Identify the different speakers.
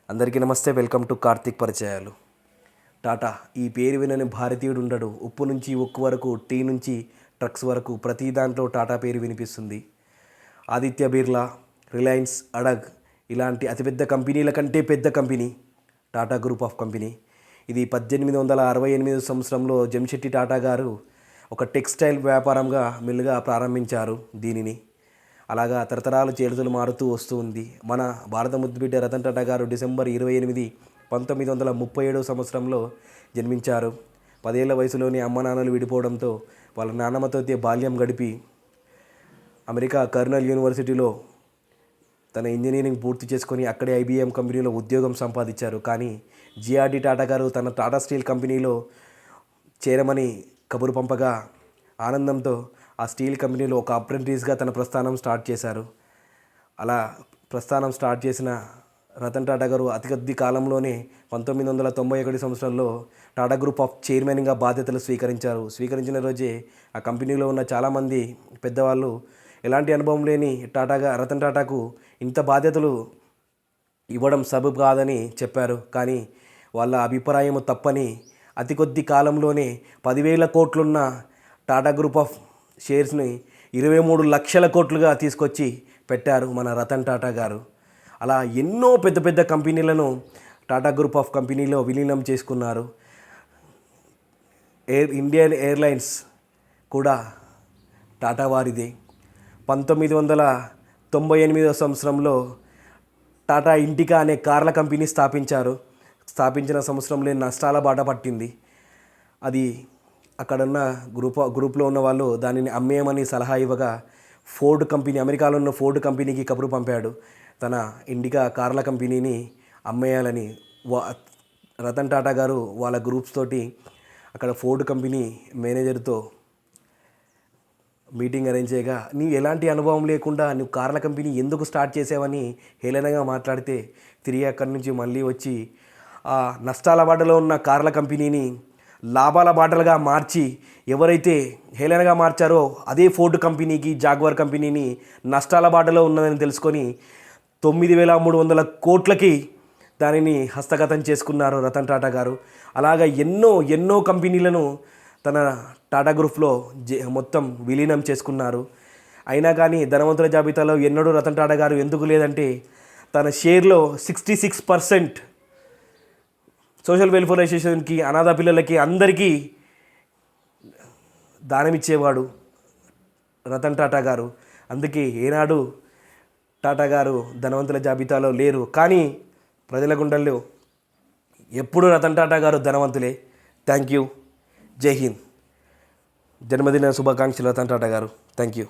Speaker 1: అందరికీ నమస్తే. Welcome to Karthik పరిచయాలు. టాటా ఈ పేరు వినని భారతీయుడు ఉండడు. ఉప్పు నుంచి ఉక్కు వరకు, టీ నుంచి ట్రక్స్ వరకు ప్రతి దాంట్లో టాటా పేరు వినిపిస్తుంది. ఆదిత్య బిర్లా, రిలయన్స్, అడగ్ ఇలాంటి అతిపెద్ద కంపెనీల కంటే పెద్ద company Tata group of company. ఇది 1868 సంవత్సరంలో జంషెడ్జీ టాటా గారు ఒక టెక్స్టైల్ వ్యాపారంగా మెల్లిగా ప్రారంభించారు దీనిని. అలాగా తరతరాలు చేతులు మారుతూ వస్తూ ఉంది. మన భారత ముద్దుబిడ్డ రతన్ టాటా గారు డిసెంబర్ 28, 1937 సంవత్సరంలో జన్మించారు. 10 ఏళ్ల వయసులోనే అమ్మ నాన్నలు విడిపోవడంతో వాళ్ళ నాన్నమ్మతో బాల్యం గడిపి అమెరికా కర్నల్ యూనివర్సిటీలో తన ఇంజనీరింగ్ పూర్తి చేసుకొని అక్కడే IBM కంపెనీలో ఉద్యోగం సంపాదించారు. కానీ జిఆర్డి టాటా గారు తన టాటా స్టీల్ కంపెనీలో చేరమని కబురు పంపగా ఆనందంతో ఆ స్టీల్ కంపెనీలో ఒక అప్రెంటిస్గా తన ప్రస్థానం స్టార్ట్ చేశారు. అలా ప్రస్థానం స్టార్ట్ చేసిన రతన్ టాటా గారు అతి కొద్ది కాలంలోనే 1991 సంవత్సరంలో టాటా గ్రూప్ ఆఫ్ చైర్మన్గా బాధ్యతలు స్వీకరించారు. స్వీకరించిన రోజే ఆ కంపెనీలో ఉన్న చాలామంది పెద్దవాళ్ళు ఎలాంటి అనుభవం లేని రతన్ టాటాకు ఇంత బాధ్యతలు ఇవ్వడం సబబు కాదని చెప్పారు. కానీ వాళ్ళ అభిప్రాయం తప్పని అతి కొద్ది కాలంలోనే 10,000 కోట్లున్న టాటా గ్రూప్ ఆఫ్ షేర్స్ని 23 లక్షల కోట్లుగా తీసుకొచ్చి పెట్టారు మన రతన్ టాటా గారు. అలా ఎన్నో పెద్ద పెద్ద కంపెనీలను టాటా గ్రూప్ ఆఫ్ కంపెనీలో విలీనం చేసుకున్నారు. ఇండియన్ ఎయిర్లైన్స్ కూడా టాటా వారిదే. 1998 సంవత్సరంలో టాటా ఇండికా అనే కార్ల కంపెనీ స్థాపించిన సంవత్సరంలో నష్టాల బాట పట్టింది. అది అక్కడున్న గ్రూప్లో ఉన్న వాళ్ళు దానిని అమ్మేయమని సలహా ఇవ్వగా ఫోర్డ్ కంపెనీ, అమెరికాలో ఉన్న ఫోర్డ్ కంపెనీకి కబురు పంపాడు తన ఇండికా కార్ల కంపెనీని అమ్మేయాలని. రతన్ టాటా గారు వాళ్ళ గ్రూప్స్ తోటి అక్కడ ఫోర్డ్ కంపెనీ మేనేజర్తో మీటింగ్ అరేంజ్ చేయగా, నీవు ఎలాంటి అనుభవం లేకుండా నువ్వు కార్ల కంపెనీ ఎందుకు స్టార్ట్ చేసావని హేళనగా మాట్లాడితే తిరిగి అక్కడి నుంచి మళ్ళీ వచ్చి ఆ నష్టాల బాటలో ఉన్న కార్ల కంపెనీని లాభాల బాటలుగా మార్చి ఎవరైతే హేళనగా మార్చారో అదే ఫోర్డ్ కంపెనీకి, జాగ్వార్ కంపెనీని నష్టాల బాటలో ఉన్నదని తెలుసుకొని 9,300 కోట్లకి దానిని హస్తగతం చేసుకున్నారు రతన్ టాటా గారు. అలాగా ఎన్నో కంపెనీలను తన టాటా గ్రూప్లో మొత్తం విలీనం చేసుకున్నారు. అయినా కానీ ధనవంతుల జాబితాలో ఎన్నడూ రతన్ టాటా గారు ఎందుకు లేదంటే తన షేర్లో 66% సోషల్ వెల్ఫేర్ అసోసియేషన్కి, అనాథ పిల్లలకి అందరికీ దానమిచ్చేవాడు రతన్ టాటా గారు. అందుకే ఏనాడు టాటా గారు ధనవంతుల జాబితాలో లేరు. కానీ ప్రజల గుండెల్లో ఎప్పుడూ రతన్ టాటా గారు ధనవంతులే. Thank you. జై హింద్. జన్మదిన శుభాకాంక్షలు రతన్ టాటా గారు. Thank you.